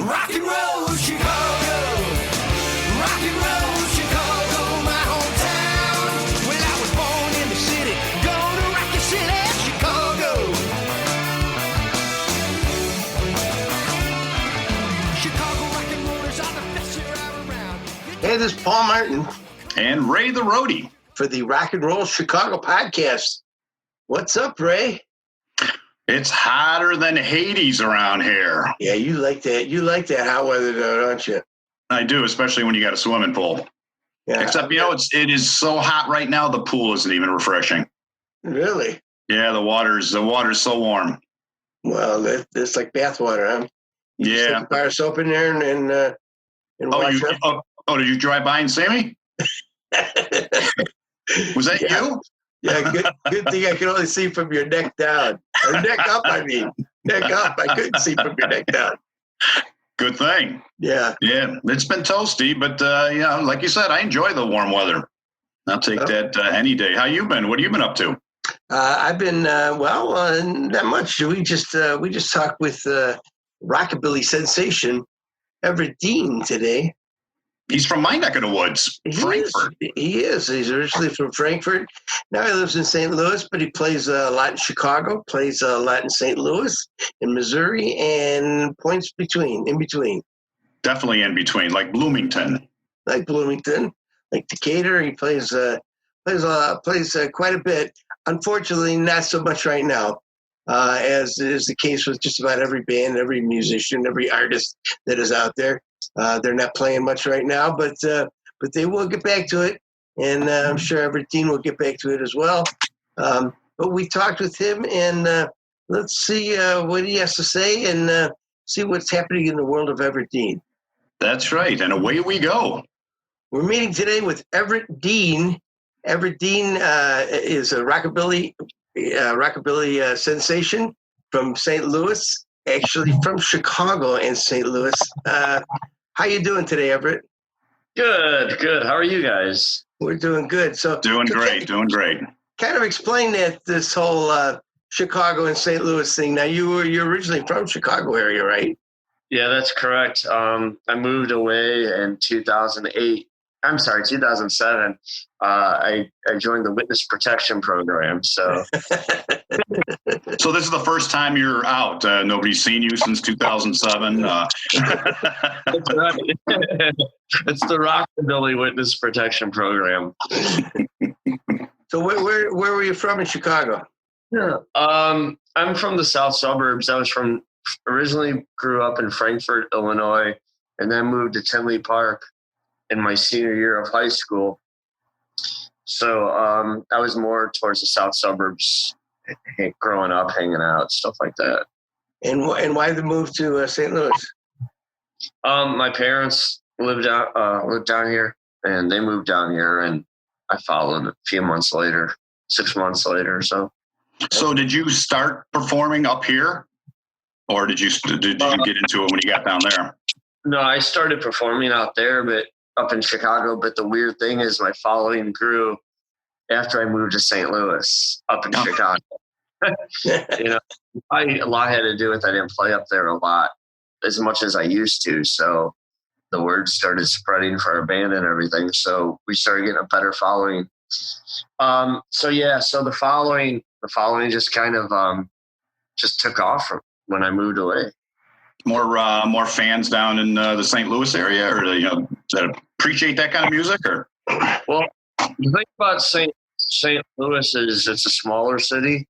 Rock and roll Chicago, rock and roll Chicago, my hometown. Well, I was born in the city, gonna rock the city, Chicago. Chicago rock and rollers are the best here around. Hey, this is Paul Martin And Ray the Roadie for the Rock and Roll Chicago podcast. What's up, Ray? It's hotter than Hades around here. Yeah, you like that. You like that hot weather, though, don't you? I do, especially when you got a swimming pool. Yeah. Except, it is so hot right now, the pool isn't even refreshing. Really? Yeah, the water's so warm. Well, it's like bath water, huh? You just Yeah. take a bar of soap in there and wash up. Did you drive by and see me? Was that Yeah. you? Yeah, good thing I can only see from your neck down. Or neck up, I mean. Neck up. I couldn't see from your neck down. Good thing. Yeah. Yeah, it's been toasty, but like you said, I enjoy the warm weather. I'll take that any day. How you been? What have you been up to? I've been not much. We just talked with Rockabilly sensation Everett Dean today. He's from my neck of the woods, Frankfurt. He is. He's originally from Frankfurt. Now he lives in St. Louis, but he plays a lot in Chicago, plays a lot in St. Louis, in Missouri, and points in between. Definitely in between, like Bloomington. Like Bloomington, like Decatur. He plays quite a bit. Unfortunately, not so much right now, as is the case with just about every band, every musician, every artist that is out there. They're not playing much right now, but they will get back to it, and I'm sure Everett Dean will get back to it as well. But we talked with him, and let's see what he has to say and see what's happening in the world of Everett Dean. That's right, and away we go. We're meeting today with Everett Dean. Everett Dean is a rockabilly sensation from St. Louis, actually from Chicago and St. Louis. How you doing today, Everett? Good. How are you guys? We're doing good. Doing great. Kind of explain this whole Chicago and St. Louis thing. Now, you're originally from Chicago area, right? Yeah, that's correct. I moved away in 2007. I joined the witness protection program. So, So this is the first time you're out. Nobody's seen you since 2007. that's right. It's the Rockabilly witness protection program. So where were you from in Chicago? Yeah. I'm from the south suburbs. Originally grew up in Frankfurt, Illinois, and then moved to Tinley Park in my senior year of high school. So I was more towards the south suburbs, growing up, hanging out, stuff like that. And why the move to St. Louis? My parents lived down here, and they moved down here, and I followed a few months later, 6 months later or so. So did you start performing up here, or did you get into it when you got down there? No, I started performing out there, but up in Chicago. But the weird thing is my following grew after I moved to St. Louis up in Chicago. A lot had to do with I didn't play up there a lot as much as I used to. So the word started spreading for our band and everything. So we started getting a better following. So the following just kind of just took off when I moved away. More fans down in the St. Louis area, or that appreciate that kind of music, or? Well, the thing about St. Louis is it's a smaller city.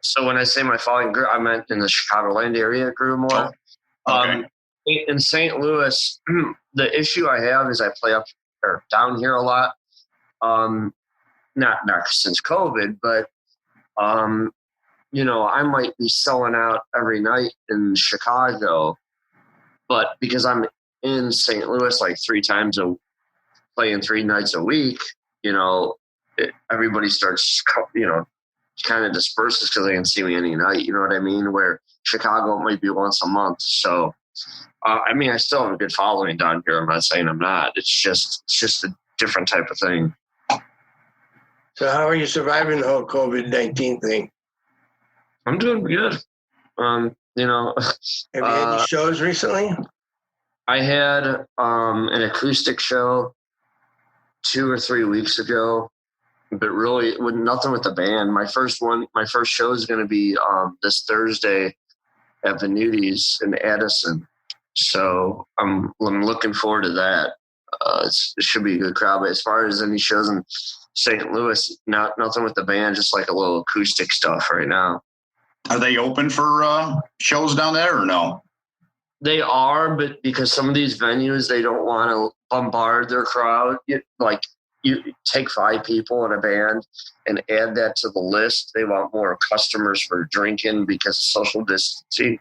So when I say my following grew, I meant in the Chicagoland area it grew more. Okay. In St. Louis, the issue I have is I play up or down here a lot. Not since COVID, but I might be selling out every night in Chicago, but because I'm in St. Louis like playing 3 nights a week, everybody starts, kind of disperses because they can see me any night. You know what I mean? Where Chicago might be once a month. So, I still have a good following down here. I'm not saying I'm not. It's just a different type of thing. So how are you surviving the whole COVID-19 thing? I'm doing good. you know. Have you had any shows recently? I had an acoustic show 2 or 3 weeks ago, but really with nothing with the band. My first show is going to be this Thursday at Venutis in Addison. So I'm looking forward to that. It should be a good crowd. But as far as any shows in St. Louis, nothing with the band, just like a little acoustic stuff right now. Are they open for shows down there or no? They are, but because some of these venues, they don't want to bombard their crowd. You take 5 people in a band and add that to the list. They want more customers for drinking because of social distancing.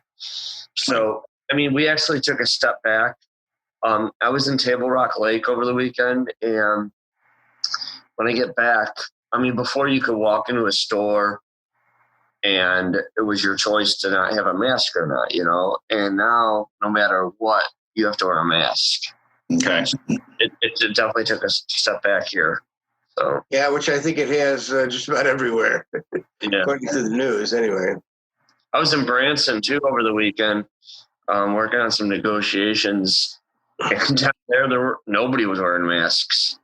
So, I mean, we actually took a step back. I was in Table Rock Lake over the weekend, and when I get back, I mean, before you could walk into a store and it was your choice to not have a mask or not, you know, and now no matter what, you have to wear a mask. Okay. It definitely took a step back here. So Yeah, which I think it has just about everywhere, according to the news anyway. I was in Branson too over the weekend, working on some negotiations, and down there nobody was wearing masks.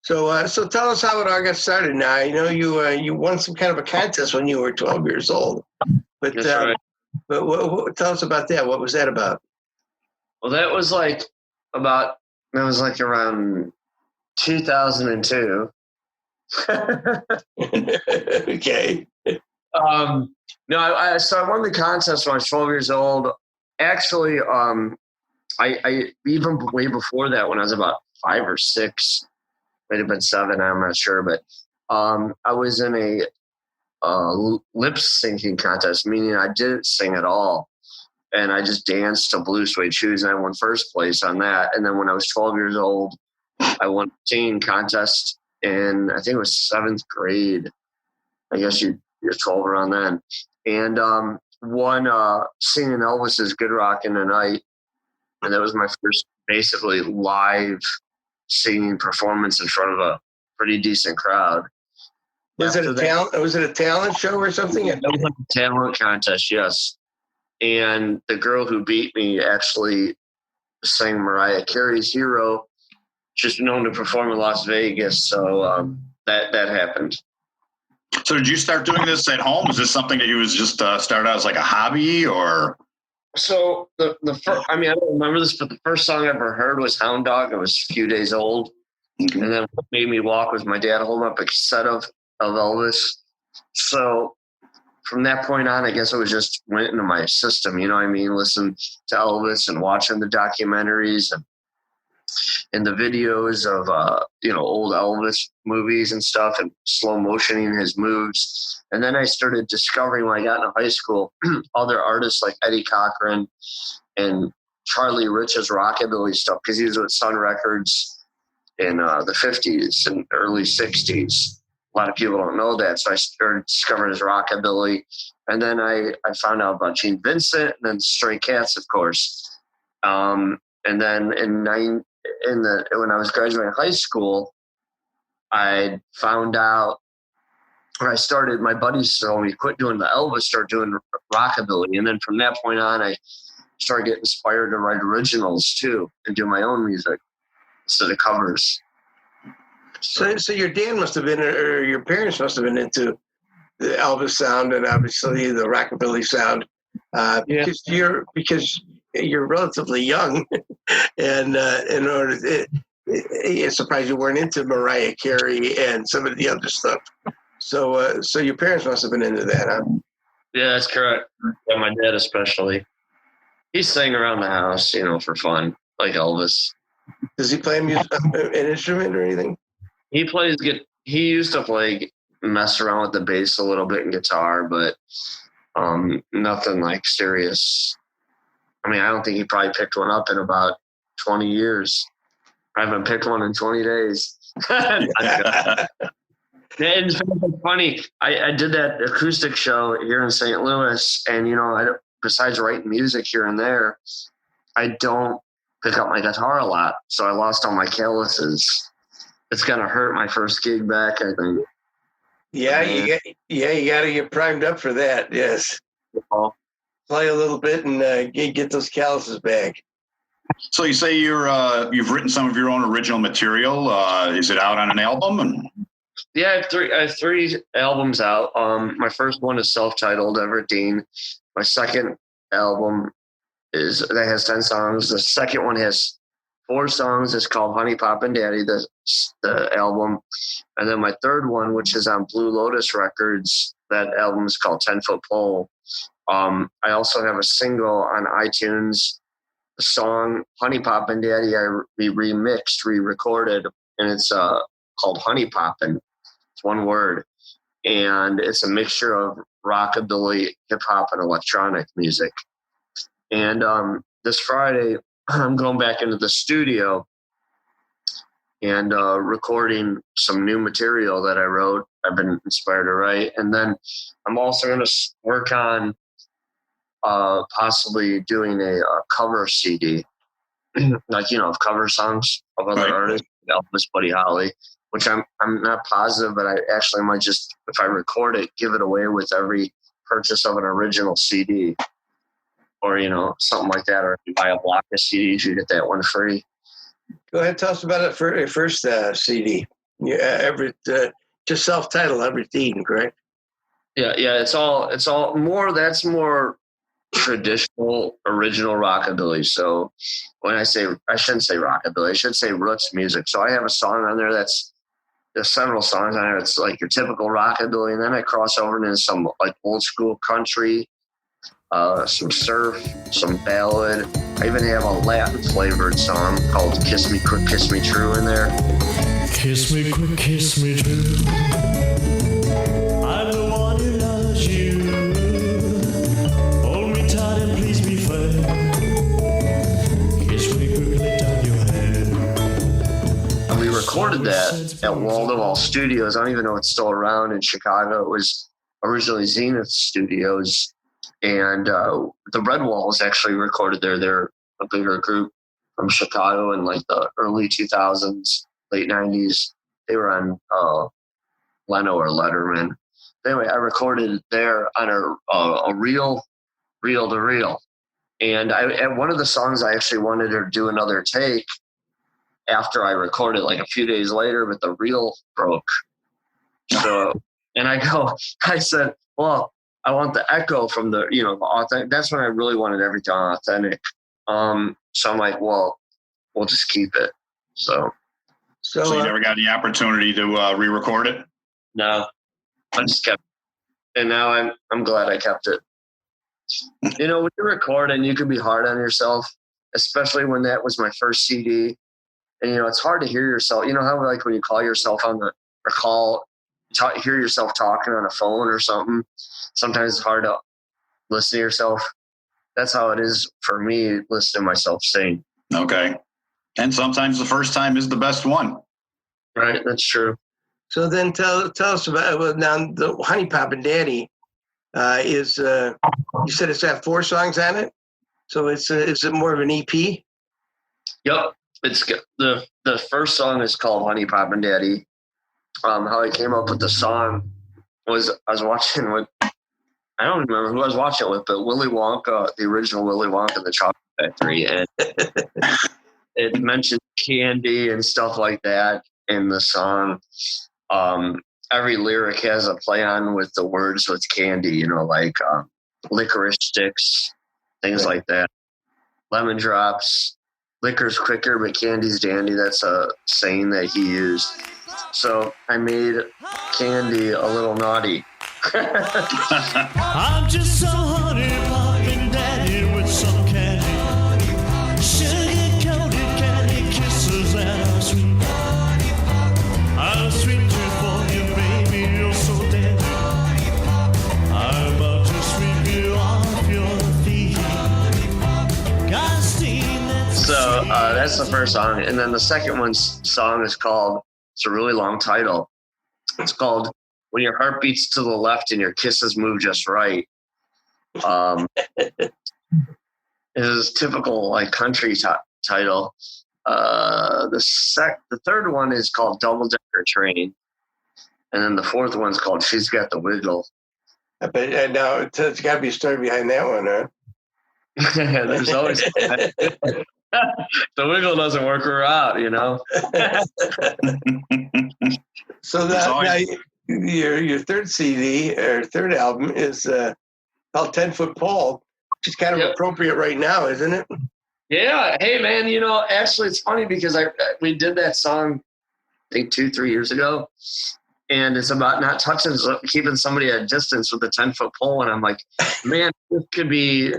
So tell us how it all got started. Now I know you won some kind of a contest when you were 12 years old, but That's right. but tell us about that. What was that about? Well, that was around 2002. Okay. No, so I won the contest when I was 12 years old. Actually, I even way before that, when I was about 5 or 6, might have been 7, I'm not sure, but I was in a lip syncing contest, meaning I didn't sing at all. And I just danced to Blue Suede Shoes, and I won first place on that. And then when I was 12 years old, I won a singing contest in, I think it was 7th grade. I guess you're 12 around then. And won singing Elvis's Good Rockin' Tonight. And that was my first basically live singing performance in front of a pretty decent crowd. Was it a talent show or something? It was a talent contest, yes. And the girl who beat me actually sang Mariah Carey's Hero. She's known to perform in Las Vegas, so that happened. So did you start doing this at home? Was this something that you was just started out as like a hobby, or? So the first, I mean, I don't remember this, but the first song I ever heard was Hound Dog. I was a few days old. Mm-hmm. And then what made me walk was my dad holding up a cassette of Elvis. So from that point on, I guess it was just went into my system, you know what I mean? Listen to Elvis and watching the documentaries and the videos of, old Elvis movies and stuff and slow motioning his moves. And then I started discovering when I got into high school, other artists like Eddie Cochran and Charlie Rich's Rockabilly stuff, because he was with Sun Records in the 50s and early 60s. A lot of people don't know that. So I started discovering his Rockabilly. And then I found out about Gene Vincent and then Stray Cats, of course. And then when I was graduating high school, I found out, or I started, my buddies told me, quit doing the Elvis, start doing Rockabilly. And then from that point on, I started getting inspired to write originals too and do my own music instead of covers. So your dad must have been, or your parents must have been into the Elvis sound and obviously the Rockabilly sound, because you're relatively young, and it's surprised you weren't into Mariah Carey and some of the other stuff. So your parents must have been into that, huh? Yeah, that's correct. Yeah, my dad especially. He sang around the house, for fun, like Elvis. Does he play an instrument or anything? He used to mess around with the bass a little bit and guitar, but nothing like serious. I mean, I don't think he probably picked one up in about 20 years. I haven't picked one in 20 days. It's funny. I did that acoustic show here in St. Louis, and besides writing music here and there, I don't pick up my guitar a lot, so I lost all my calluses. It's gonna hurt my first gig back, I think. Yeah, you got to get primed up for that. Yes. play a little bit and get those calluses back. So you say you've written some of your own original material. Is it out on an album? Yeah, I have three albums out. My first one is self-titled, Everett Dean. My second album that has 10 songs. The second one has 4 songs. It's called Honey Poppin' Daddy, the album. And then my third one, which is on Blue Lotus Records, that album is called 10 Foot Pole. I also have a single on iTunes. The song Honey Poppin' Daddy we remixed, re-recorded, and it's called Honey Poppin'. It's one word. And it's a mixture of rockabilly, hip-hop, and electronic music. And this Friday, I'm going back into the studio and recording some new material that I wrote. I've been inspired to write. And then I'm also going to work on possibly doing a cover CD, like, of cover songs of other artists, Elvis, Buddy Holly, which I'm not positive, but I actually might just, if I record it, give it away with every purchase of an original CD, or something like that. Or if you buy a block of CDs, you get that one free. Go ahead, tell us about it for your first CD. Everett, just self-titled, Everett Dean, correct? Yeah, it's all more. That's more traditional, original rockabilly. So when I shouldn't say rockabilly, I should say roots music. So I have a song on there there's several songs on there. It's like your typical rockabilly, and then I cross over into some like old school country, some surf, some ballad. I even have a Latin flavored song called "Kiss Me Quick, Kiss Me True" in there. Kiss me quick, kiss me true. I'm the one who loves you. Hold me tight and please me fair. Kiss me quickly, down your hair. And we recorded that at Wall-to-Wall Studios. I don't even know if it's still around in Chicago. It was originally Zenith Studios. And the Red Walls actually recorded there. They're a bigger group from Chicago in like the early 2000s, late 90s. They were on Leno or Letterman. Anyway, I recorded there on a reel-to-reel. And at one of the songs, I actually wanted to do another take after I recorded, like a few days later, but the reel broke. So, and I said, well, I want the echo from the authentic. That's when I really wanted everything authentic. So I'm like, well, we'll just keep it. So you never got the opportunity to re-record it? No, I just kept it. And now I'm glad I kept it. When you're recording, you can be hard on yourself, especially when that was my first CD. And, it's hard to hear yourself. You know how like when you call yourself hear yourself talking on a phone or something, sometimes it's hard to listen to yourself. That's how it is for me, listening to myself sing. Okay. And sometimes the first time is the best one. Right, that's true. So then tell us about now the Honey Poppin' Daddy is you said it's got 4 songs on it. So is it more of an EP? Yep. It's the first song is called Honey Poppin' Daddy. How I came up with the song was I was watching with, I don't remember who I was watching it with, but Willy Wonka, the original Willy Wonka and the Chocolate Factory, and it mentioned candy and stuff like that in the song. Every lyric has a play on with the words with candy, like licorice sticks, things like that. Lemon drops, liquor's quicker, but candy's dandy. That's a saying that he used. So I made candy a little naughty. I'm just so honey poppin' daddy with some candy. Sugar-coated candy kisses and a sweet. I'll sweet you for you, baby, you're so dandy. I'm about to sweep you off your feet. So that's the first song. And then the second song is called, it's a really long title. It's called When Your Heart Beats to the Left and Your Kisses Move Just Right. It is typical like country title. The third one is called Double Decker Train. And then the fourth one's called She's Got the Wiggle. I bet now there's got to be a story behind that one, huh? There's always the wiggle doesn't work her out, you know. So now your third CD or third album is called 10-Foot Pole, which is kind of appropriate right now, isn't it? Yeah. Hey, man. You know, actually, it's funny because we did that song, I think 2-3 years ago, and it's about not touching, keeping somebody at a distance with a 10-foot pole. And I'm like, man, this could be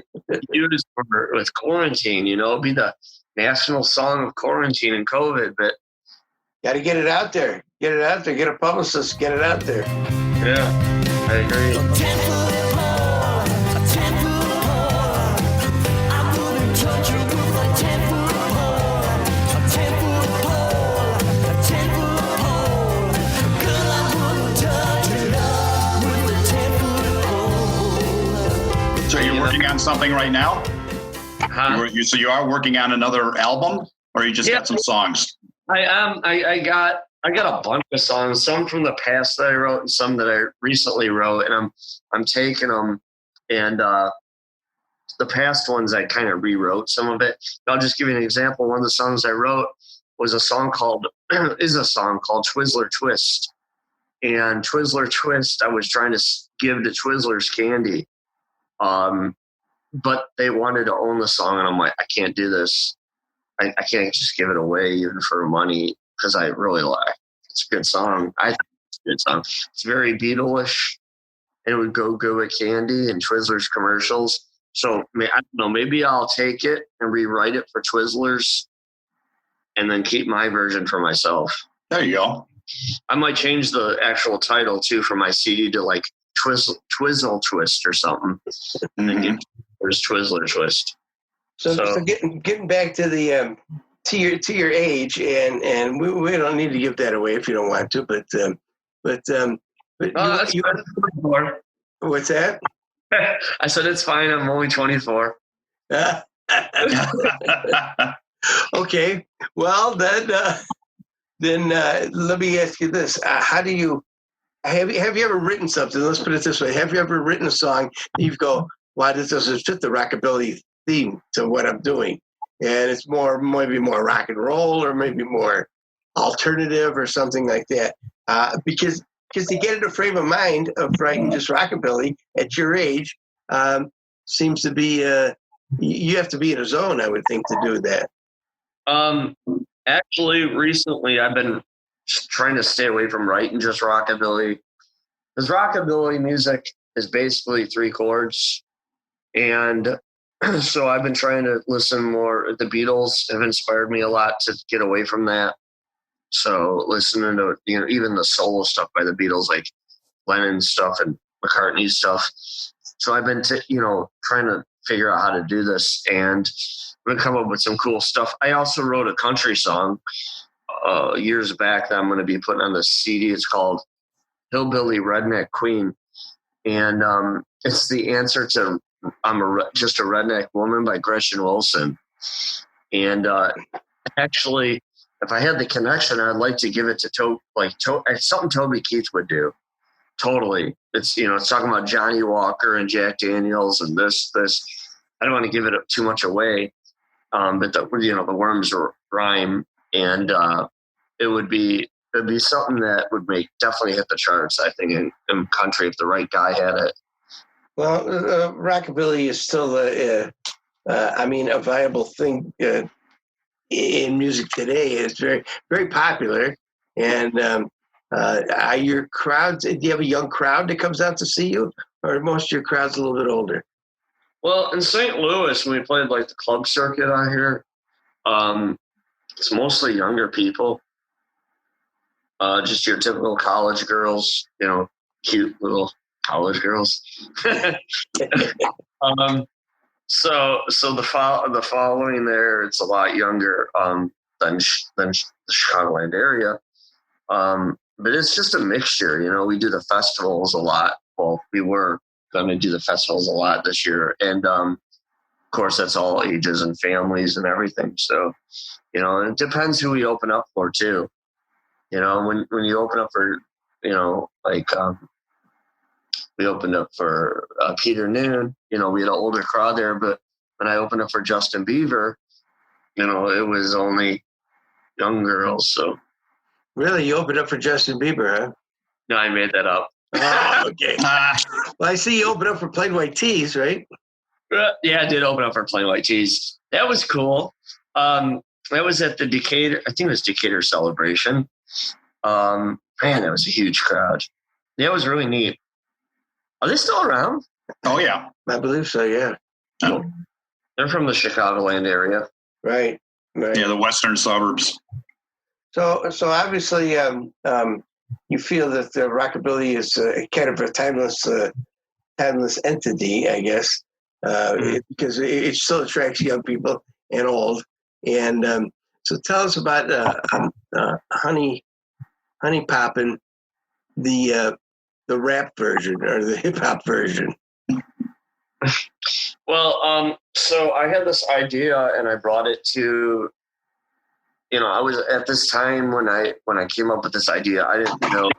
used with quarantine. You know, it'd be the national song of quarantine and COVID. But got to get it out there. Get it out there. Get a publicist. Get it out there. Yeah, I agree. So you're working on something right now? Huh? So you are working on another album, or you just got some songs? I am. I got a bunch of songs, some from the past that I wrote and some that I recently wrote, and I'm taking them, and the past ones I kind of rewrote some of it. I'll just give you an example. One of the songs I wrote was a song called Twizzler Twist, and Twizzler Twist I was trying to give to Twizzlers candy, but they wanted to own the song, and I'm like, I can't do this. I can't just give it away even for money because I really like it. It's a good song. I think it's a good song. It's very Beatle-ish, and it would go good with candy and Twizzlers commercials. So I don't know, maybe I'll take it and rewrite it for Twizzlers and then keep my version for myself. There you go. I might change the actual title too for my CD to like Twizzle Twist or something. And then get Twizzler Twist. So getting back to the to your age, and we don't need to give that away if you don't want to, but what's that? I said it's fine. I'm only 24. Okay. Well, then let me ask you this: how do you have you ever written something? Let's put it this way: have you ever written a song and you go, "Wow, this doesn't fit the rockabilly theme to what I'm doing," and it's maybe more rock and roll or maybe more alternative or something like that? Because to get in a frame of mind of writing just rockabilly at your age seems to be you have to be in a zone, I would think, to do that. Actually, recently I've been trying to stay away from writing just rockabilly, because rockabilly music is basically 3 chords, and so I've been trying to listen more. The Beatles have inspired me a lot to get away from that. So listening to, you know, even the solo stuff by the Beatles, like Lennon stuff and McCartney stuff. So I've been, trying to figure out how to do this, and I'm going to come up with some cool stuff. I also wrote a country song years back that I'm going to be putting on the CD. It's called Hillbilly Redneck Queen. And it's the answer to Just a Redneck Woman by Gretchen Wilson. And actually, if I had the connection, I'd like to give it to something Toby Keith would do. Totally. It's talking about Johnny Walker and Jack Daniels and this. I don't want to give it too much away, but the worms rhyme, and it'd be something that would definitely hit the charts, I think, in country if the right guy had it. Well, rockabilly is still a viable thing in music today. It's very, very popular. And are your crowds, do you have a young crowd that comes out to see you, or are most of your crowd's a little bit older? Well, in St. Louis, when we played like the club circuit out here, it's mostly younger people. Just your typical college girls, cute little college girls. So the following there, it's a lot younger than the Chicagoland area. But it's just a mixture. We do the festivals a lot. Well, we were going to do the festivals a lot this year, and of course that's all ages and families and everything. So, it depends who we open up for too. When you open up for, We opened up for Peter Noon. You know, we had an older crowd there, but when I opened up for Justin Bieber, you know, it was only young girls. So Really, you opened up for Justin Bieber, huh? no, I made that up. Oh, okay. Well, I see you opened up for Plain White Tees, right? Yeah, I did open up for Plain White Tees. That was cool. That was at the Decatur. I think it was Decatur Celebration. Man, that was a huge crowd. Yeah, it was really neat. Are they still around? Oh, yeah. I believe so, yeah. Oh. They're from the Chicagoland area. Right. Yeah, the western suburbs. So obviously, you feel that the rockabilly is kind of a timeless entity, I guess, because it still attracts young people and old. And so, tell us about Honey Poppin', the rap version or the hip hop version. Well, so I had this idea, and I brought it to. You know, I was at this time when I came up with this idea, I didn't know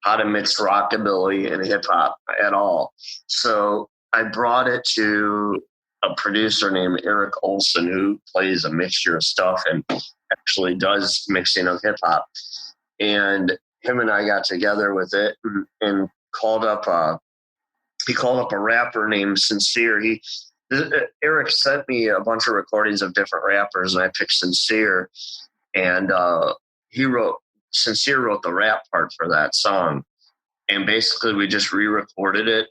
how to mix rockabilly and hip hop at all. So I brought it to a producer named Eric Olson, who plays a mixture of stuff and actually does mixing of hip hop. And him and I got together with it and called up a rapper named Sincere. Eric sent me a bunch of recordings of different rappers, and I picked Sincere, and Sincere wrote the rap part for that song, and basically we just re-recorded it.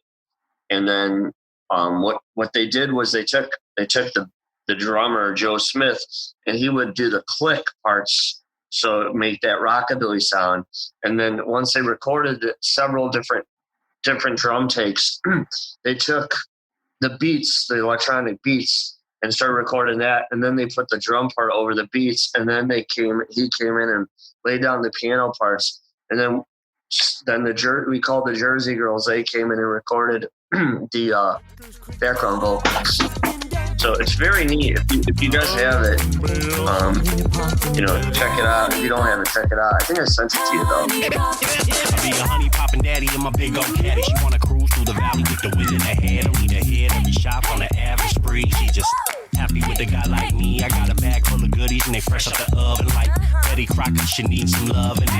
And then what they did was they took the drummer Joe Smith, and he would do the click parts, so make that rockabilly sound. And then once they recorded several different drum takes, they took the beats, the electronic beats, and started recording that. And then they put the drum part over the beats. And then he came in and laid down the piano parts. And then we called the Jersey Girls. They came in and recorded the background vocals. So it's very neat. If you guys have it, you know, check it out. If you don't have it, check it out. I think I sent it to you though. I be a honey poppin' daddy in my big old caddy. She wanna cruise through the valley with the wind in her head. Don't need a head every shop on the average spree. She just happy with a guy like me. I got a bag full of goodies and they fresh up the oven like Betty Crocker. She needs some love, and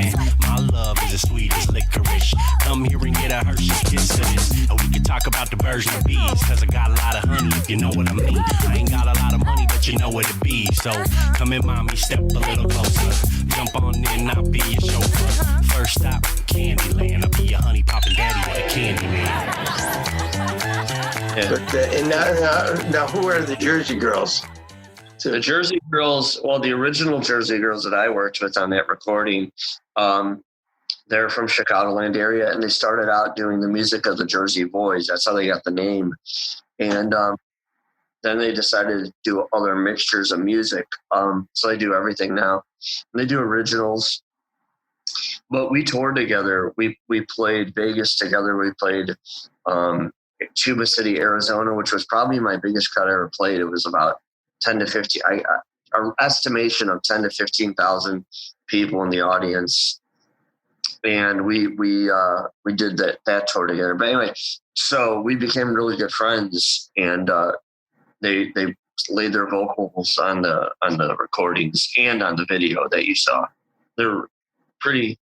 my love is as sweet as licorice. Come here and get a Hershey's kiss of this, and we can talk about the version of bees, cause I got a lot of honey, if you know what I mean. I ain't got a lot of money, but you know what it be. So come in, mommy, step a little closer. Jump on in, I'll be your chauffeur. First stop, Candyland. I'll be your honey poppin' daddy with a candy man. Yeah. But and now, who are the Jersey Girls? The Jersey Girls, well, the original Jersey Girls that I worked with on that recording, they're from Chicagoland area, and they started out doing the music of the Jersey Boys. That's how they got the name. And then they decided to do other mixtures of music. So they do everything now. And they do originals. But we toured together. We played Vegas together. We played Tuba City, Arizona, which was probably my biggest crowd I ever played. It was about 10 to 15, our estimation of 10 to 15,000 people in the audience. And we did that tour together. But anyway, so we became really good friends, and they laid their vocals on the recordings and on the video that you saw. They're pretty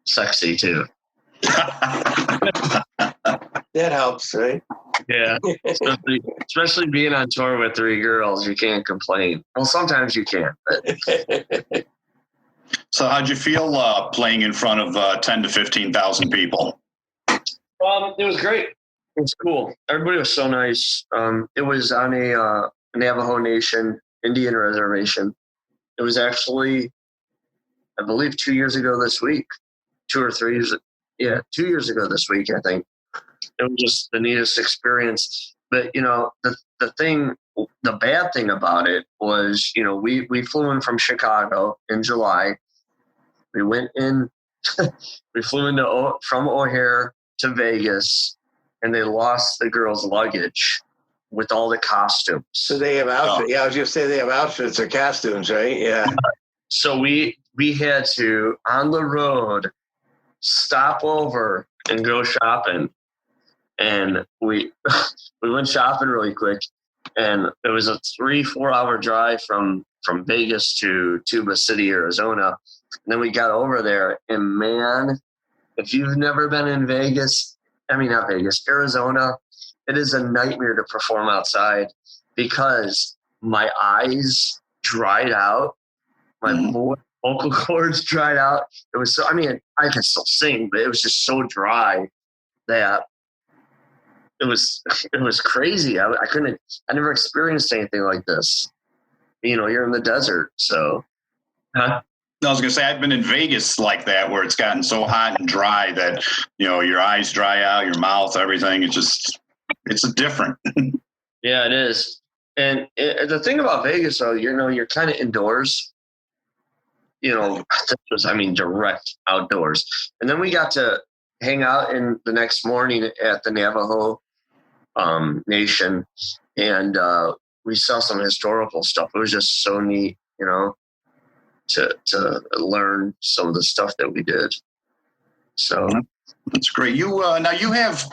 sexy too. That helps, right? Yeah, especially being on tour with three girls, you can't complain. Well, sometimes you can. But. So how'd you feel playing in front of 10 to 15,000 people? It was great. It was cool. Everybody was so nice. It was on a Navajo Nation Indian reservation. It was actually, I believe, 2 years ago this week. 2 or 3 years. Yeah, 2 years ago this week, I think. It was just the neatest experience. But, you know, the bad thing about it was, you know, we flew in from Chicago in July. We went in, we flew from O'Hare to Vegas, and they lost the girls' luggage with all the costumes. So they have outfits. Yeah, I was going to say they have outfits or costumes, right? Yeah. So we had to, on the road, stop over and go shopping. and we we went shopping really quick, and it was a 3-4 hour drive from Vegas to Tuba City, Arizona. And then we got over there, and man, if you've never been in Vegas, I mean, not Vegas, Arizona, it is a nightmare to perform outside because my eyes dried out, my vocal cords dried out. It was so, I mean, I can still sing, but it was just so dry that it was crazy. I never experienced anything like this. You know, you're in the desert, so. Huh? I was going to say, I've been in Vegas like that, where it's gotten so hot and dry that, you know, your eyes dry out, your mouth, everything. It's different. Yeah, it is. And the thing about Vegas, though, you know, you're kind of indoors. You know, this was, I mean, direct outdoors. And then we got to hang out in the next morning at the Navajo Nation, and we saw some historical stuff. It was just so neat, you know, to learn some of the stuff that we did. So that's great. You now you have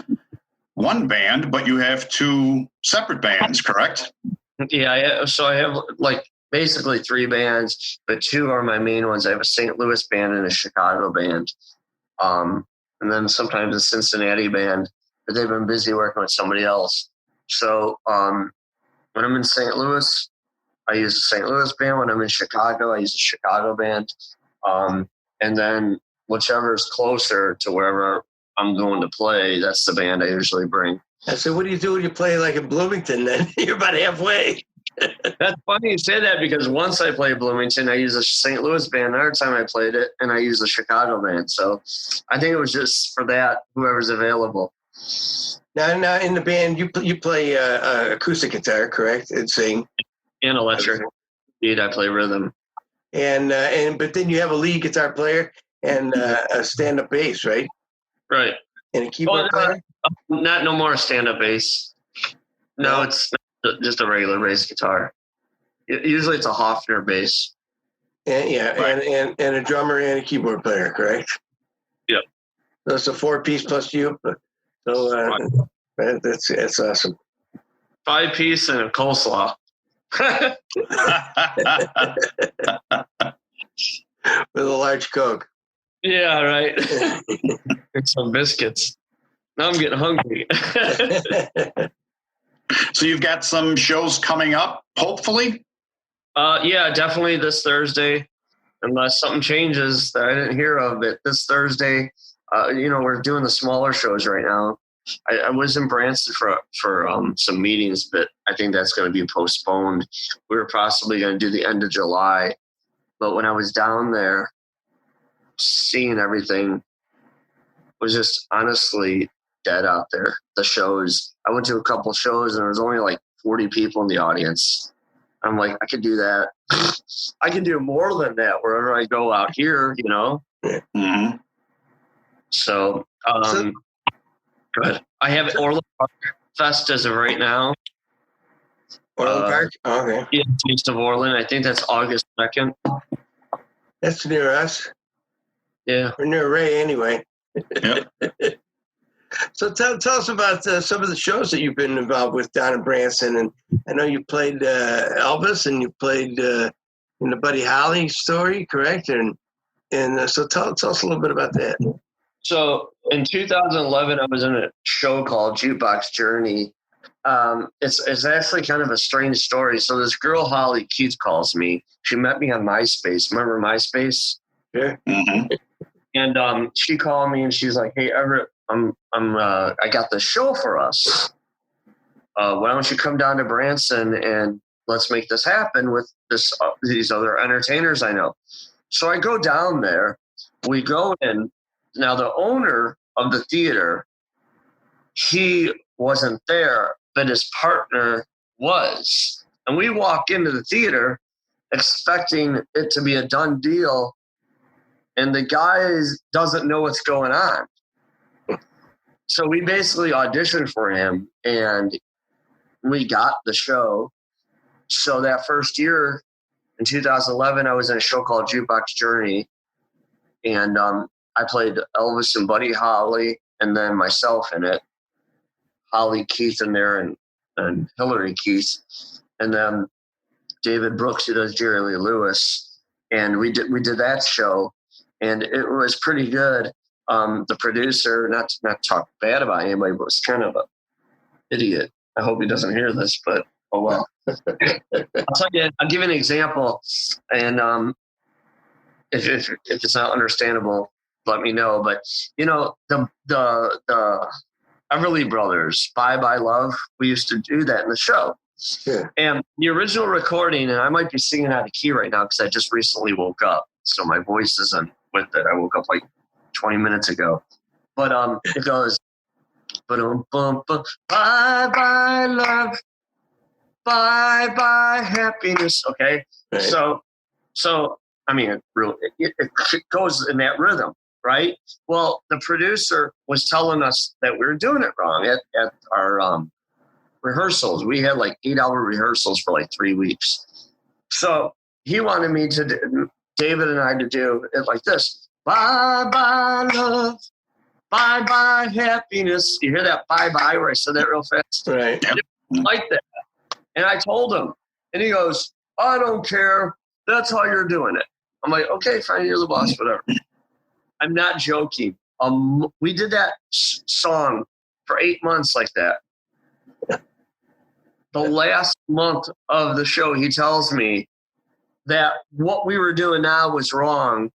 one band, but you have two separate bands, correct? Yeah, so I have like basically 3 bands, but 2 are my main ones. I have a St. Louis band and a Chicago band, and then sometimes a Cincinnati band, but they've been busy working with somebody else. So when I'm in St. Louis, I use a St. Louis band. When I'm in Chicago, I use a Chicago band. And then whichever is closer to wherever I'm going to play, that's the band I usually bring. I said, what do you do when you play like in Bloomington then? You're about halfway. That's funny you say that, because once I played Bloomington, I used a St. Louis band. Another time I played it, and I used a Chicago band. So I think it was just for that, whoever's available. Now in the band, you play acoustic guitar, correct? And sing. And electric. Indeed, I play rhythm. And but then you have a lead guitar player and a stand-up bass, right? Right. And a keyboard player? Not no more stand-up bass. No, it's just a regular bass guitar. Usually it's a Hofner bass. And right. and a drummer and a keyboard player, correct? Yep. So it's a 4-piece plus you. So right. That's awesome. 5-piece and a coleslaw. With a large Coke. Yeah, right. And some biscuits. Now I'm getting hungry. So you've got some shows coming up, hopefully? Yeah, definitely this Thursday, unless something changes that I didn't hear of. But this Thursday, you know, we're doing the smaller shows right now. I was in Branson for some meetings, but I think that's going to be postponed. We were possibly going to do the end of July, but when I was down there, seeing everything was just honestly dead out there. The shows, I went to a couple shows and there was only like 40 people in the audience. I'm like, I could do that. I can do more than that wherever I go out here, you know? Mm-hmm. So, good. I have Orland Park Fest as of right now. Orland Park? Oh, okay. Yeah, Taste of Orland. I think that's August 2nd. That's near us. Yeah. We're near Ray anyway. Yep. So tell us about some of the shows that you've been involved with down in Branson. And I know you played Elvis and you played in the Buddy Holly story, correct? And so tell us a little bit about that. So in 2011, I was in a show called Jukebox Journey. It's actually kind of a strange story. So this girl, Holly Keith, calls me. She met me on MySpace. Remember MySpace? Yeah. Mm-hmm. And she called me and she's like, "Hey, Everett, I got this show for us. Why don't you come down to Branson and let's make this happen with these other entertainers I know." So I go down there. We go in. Now the owner of the theater, he wasn't there, but his partner was. And we walk into the theater expecting it to be a done deal, and the guy doesn't know what's going on. So we basically auditioned for him, and we got the show. So that first year, in 2011, I was in a show called Jukebox Journey, and I played Elvis and Buddy Holly, and then myself in it. Holly Keith in there and Hillary Keith. And then David Brooks, who does Jerry Lee Lewis. And we did that show, and it was pretty good. The producer, not to talk bad about anybody, but was kind of an idiot. I hope he doesn't hear this, but oh well. I'll give you an example, and if it's not understandable, let me know. But the Everly Brothers, Bye Bye Love, we used to do that in the show. Yeah. And the original recording, and I might be singing out of key right now because I just recently woke up, so my voice isn't with it. I woke up like 20 minutes ago. But it goes, bum bum bum, bye bye love, bye bye happiness. Okay, Right. So I mean, it goes in that rhythm, right? Well, the producer was telling us that we were doing it wrong at our rehearsals. We had like 8-hour rehearsals for like 3 weeks. So he wanted me David and I to do it like this. Bye bye love, bye bye happiness. You hear that bye bye where I said that real fast? Right. Yep. Like that. And I told him, and he goes, I don't care. That's how you're doing it. I'm like, okay, fine, you're the boss, whatever. I'm not joking. We did that song for 8 months like that. The last month of the show, he tells me that what we were doing now was wrong,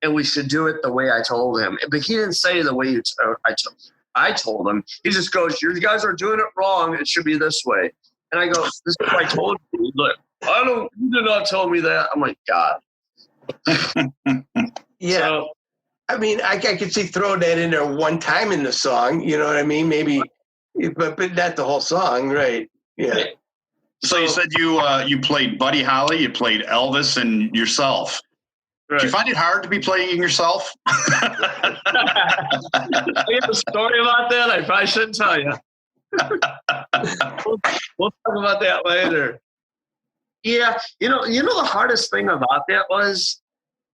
and we should do it the way I told him. But he didn't say the way I told him. He just goes, you guys are doing it wrong. It should be this way. And I go, this is what I told you. Look, you did not tell me that. I'm like, God. Yeah. So, I mean, I could see throwing that in there one time in the song. You know what I mean? Maybe, but not the whole song, right? Yeah. So you said you played Buddy Holly, you played Elvis, and yourself. right. Do you find it hard to be playing yourself? I have a story about that. I probably shouldn't tell you. We'll talk about that later. Yeah, you know the hardest thing about that was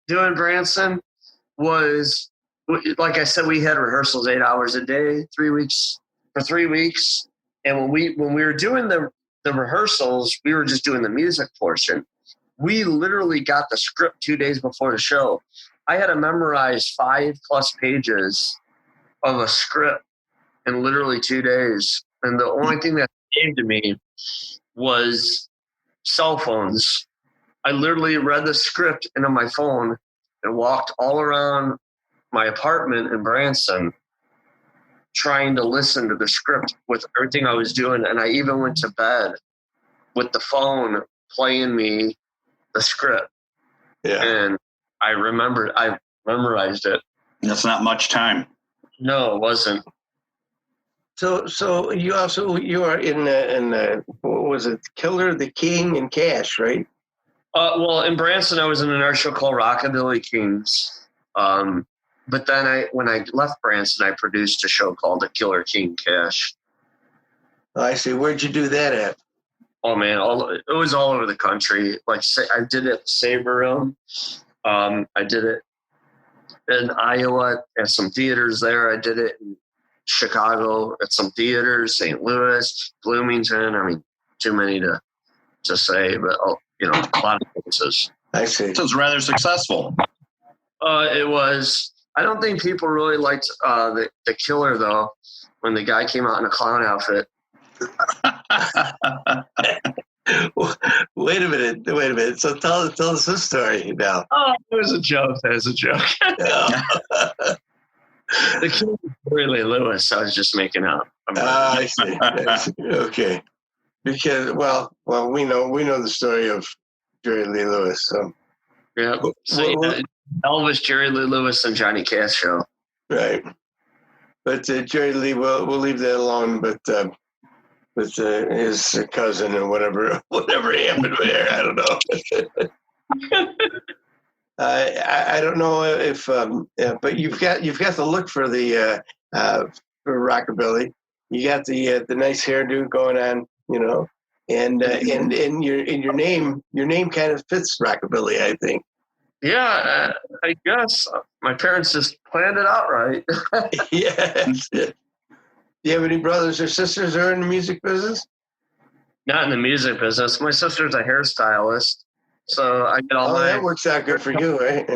doing Branson was, like I said, we had rehearsals 8 hours a day, 3 weeks for 3 weeks, and when we were doing the rehearsals, we were just doing the music portion. We literally got the script 2 days before the show. I had to memorize 5+ pages of a script in literally 2 days. And the only thing that came to me was cell phones. I literally read the script into my phone and walked all around my apartment in Branson trying to listen to the script with everything I was doing. And I even went to bed with the phone playing me the script. Yeah. And I memorized it. That's not much time. No, it wasn't. So you are in the what was it, Killer, the King, and Cash, right? Well, in Branson, I was in an art show called Rockabilly Kings. But then when I left Branson, I produced a show called The Killer King Cash. I see. Where'd you do that at? Oh man, it was all over the country. Like I did it at Saber Room. I did it in Iowa at some theaters there. I did it in Chicago at some theaters, St. Louis, Bloomington. I mean, too many to say, but a lot of places. I see. So it's rather successful. It was. I don't think people really liked the Killer though. When the guy came out in a clown outfit. Wait a minute. So tell us this story now. Oh, it was a joke. The Killer was Jerry Lee Lewis. I was just making up. I see. Okay. Because we know the story of Jerry Lee Lewis. So yeah. Elvis, Jerry Lee Lewis, and Johnny Cash show. Right. But Jerry Lee, we'll leave that alone. But with his cousin and whatever happened there, I don't know. I don't know if, but you've got the look for the for Rockabilly. You got the nice hairdo going on, and your name kind of fits Rockabilly, I think. Yeah, I guess my parents just planned it out right. Yes. Do you have any brothers or sisters who are in the music business? Not in the music business. My sister's a hairstylist, so I get all my that works out good for you, right?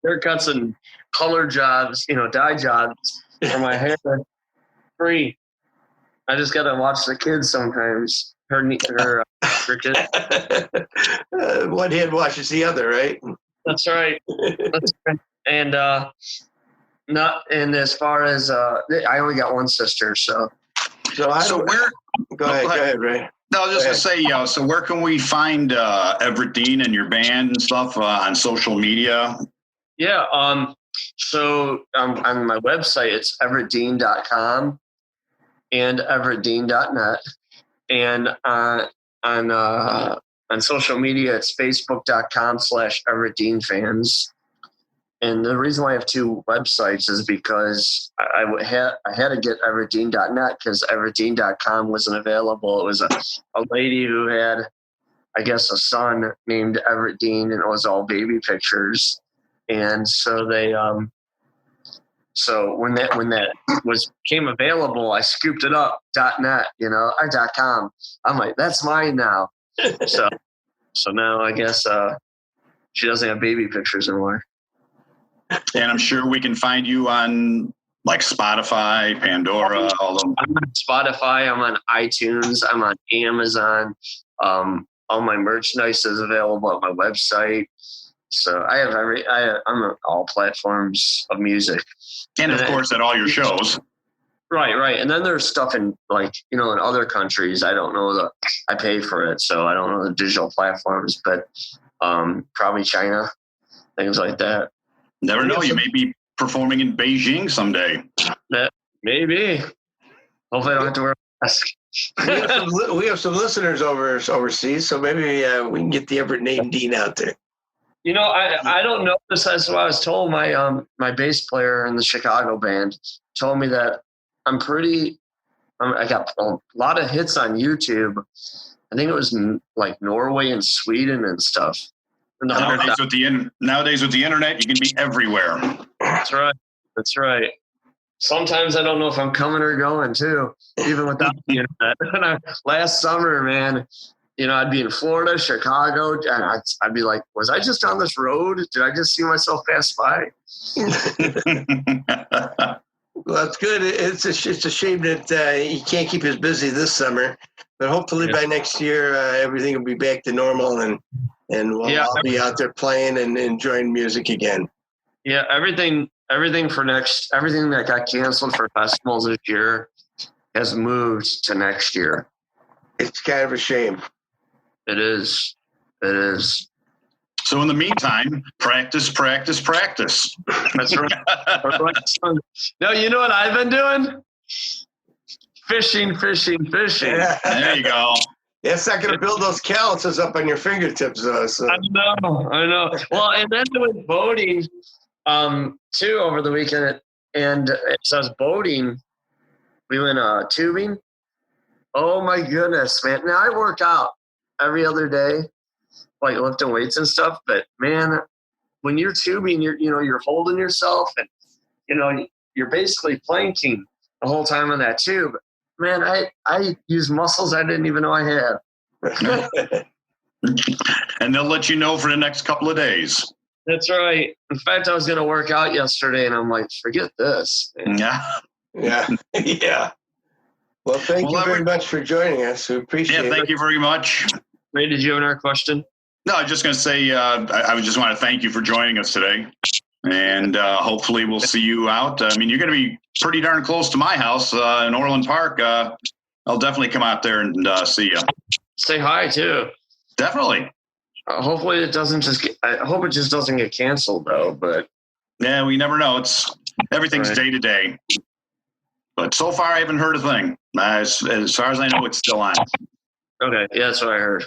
haircuts and color jobs, dye jobs for my hair free. I just gotta watch the kids sometimes. Her kids. One hand washes the other, right? That's right. That's right. And as far as I only got one sister, so. Go ahead, Ray. No, I was just going to say, so where can we find Everett Dean and your band and stuff on social media? Yeah, so on my website, it's everettdean.com and everettdean.net. And on social media, it's facebook.com/everettdeanfans. And the reason why I have two websites is because I had to get everettdean.net because everettdean.com wasn't available. It was a lady who had, I guess, a son named Everett Dean, and it was all baby pictures. And so they, so when that came available, I scooped it up .net, or .com. I'm like, that's mine now. So now I guess she doesn't have baby pictures anymore. And I'm sure we can find you on like Spotify, Pandora, all of them. I'm on Spotify. I'm on iTunes. I'm on Amazon. All my merchandise is available at my website. So I'm on all platforms of music. And of course, at all your shows. Right. And then there's stuff in in other countries. I don't know I pay for it, so I don't know the digital platforms, but probably China, things like that. Never know. You may be performing in Beijing someday. Maybe. Hopefully I don't have to wear a mask. We have some listeners overseas, so maybe we can get the Everett Dean out there. I don't know this. That's what I was told. My bass player in the Chicago band told me that I got a lot of hits on YouTube. I think it was like Norway and Sweden and stuff. Nowadays with the internet, you can be everywhere. That's right. Sometimes I don't know if I'm coming or going too, even without the internet. Last summer, man, I'd be in Florida, Chicago, and I'd be like, was I just on this road? Did I just see myself pass by? Well, that's good. It's a shame that he can't keep us busy this summer, but hopefully by next year, everything will be back to normal and we'll all be out there playing and enjoying music again. Yeah, everything that got canceled for festivals this year has moved to next year. It's kind of a shame. It is. So in the meantime, practice. That's right. No, you know what I've been doing? Fishing. Yeah. There you go. It's not going to build those calluses up on your fingertips, though. So. I know. Well, and then there was boating, too, over the weekend. And as I was boating, we went tubing. Oh, my goodness, man. Now, I work out every other day, like lifting weights and stuff. But, man, when you're tubing, you're holding yourself and, you're basically planking the whole time on that tube. Man, I use muscles I didn't even know I had. And they'll let you know for the next couple of days. That's right. In fact, I was going to work out yesterday, and I'm like, forget this. Yeah. Well, thank you very much for joining us. We appreciate it. Yeah, thank you very much. Ray, did you have another question? No, I was just going to say, I would just want to thank you for joining us today. And hopefully we'll see you out. I mean, you're going to be pretty darn close to my house in Orland Park. I'll definitely come out there and see you. Say hi, too. Definitely. Hopefully it doesn't I hope it just doesn't get canceled, though. But yeah, we never know. Everything's day to day. But so far, I haven't heard a thing. As far as I know, it's still on. Okay, yeah, that's what I heard.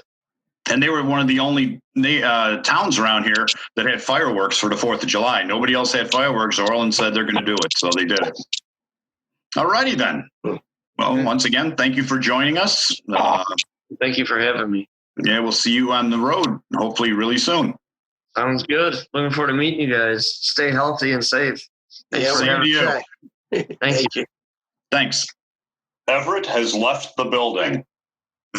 And they were one of the only towns around here that had fireworks for the 4th of July. Nobody else had fireworks. Orland said they're going to do it, so they did it. All righty then. Well, once again, thank you for joining us. Thank you for having me. Yeah, we'll see you on the road, hopefully really soon. Sounds good. Looking forward to meeting you guys. Stay healthy and safe. Same to you. Thank you. Thanks. Everett has left the building.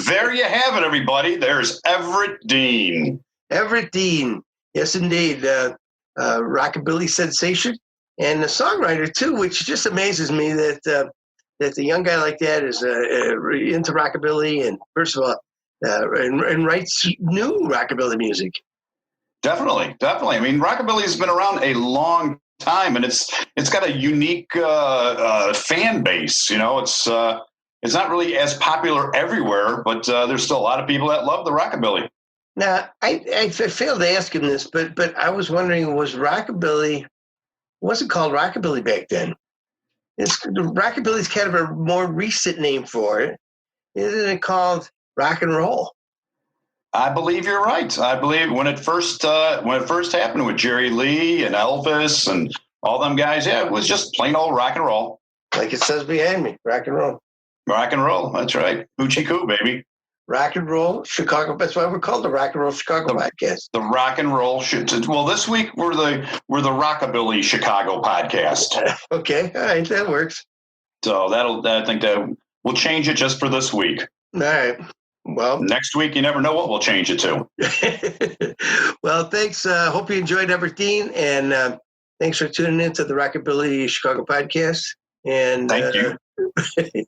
There you have it, everybody. There's Everett Dean. Everett Dean. Yes, indeed. Rockabilly sensation and a songwriter, too, which just amazes me that a young guy like that is into rockabilly and, first of all, and writes new rockabilly music. Definitely. I mean, rockabilly has been around a long time, and it's got a unique fan base. You know, it's not really as popular everywhere, but there's still a lot of people that love the rockabilly. Now, I failed to ask him this, but I was wondering, was rockabilly, wasn't called rockabilly back then? Rockabilly's kind of a more recent name for it. Isn't it called rock and roll? I believe you're right. I believe when it first happened with Jerry Lee and Elvis and all them guys, yeah, it was just plain old rock and roll. Like it says behind me, rock and roll. Rock and roll, that's right. Hoochie coo, baby. Rock and Roll Chicago. That's why we're called the Rock and Roll Chicago podcast. The Rock and Roll. Well, this week we're the Rockabilly Chicago podcast. Okay, all right, that works. So I think that we'll change it just for this week. All right. Well, next week you never know what we'll change it to. Well, thanks. Hope you enjoyed Everett Dean, and thanks for tuning in to the Rockabilly Chicago podcast. And thank you.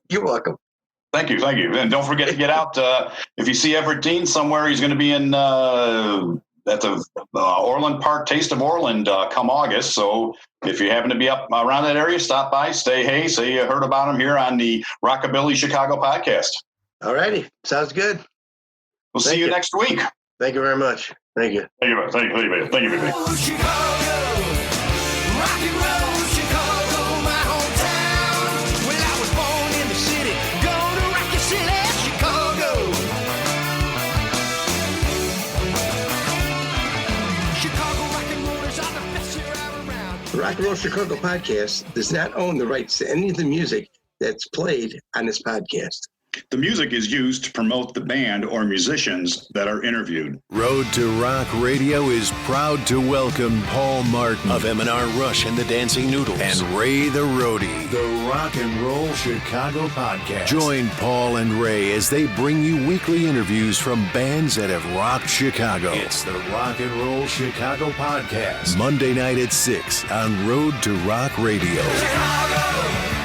You're welcome. Thank you. And don't forget to get out. If you see Everett Dean somewhere, he's going to be in at the Orland Park Taste of Orland come August. So if you happen to be up around that area, stop by, say you heard about him here on the Rockabilly Chicago podcast. All righty. Sounds good. We'll see you next week. Thank you very much. Thank you. Thank you. Chicago, rock and roll, Chicago, my hometown. Well, I was born in the city, gonna rock your city, Chicago. Chicago rock and rollers are the best here out around. The Rock and Roll Chicago podcast does not own the rights to any of the music that's played on this podcast. The music is used to promote the band or musicians that are interviewed. Road to Rock Radio is proud to welcome Paul Martin Of M&R Rush and the Dancing Noodles. and Ray the Roadie. the Rock and Roll Chicago podcast. Join Paul and Ray as they bring you weekly interviews from bands that have rocked Chicago. It's the Rock and Roll Chicago podcast. Monday night at 6 on Road to Rock Radio. Chicago.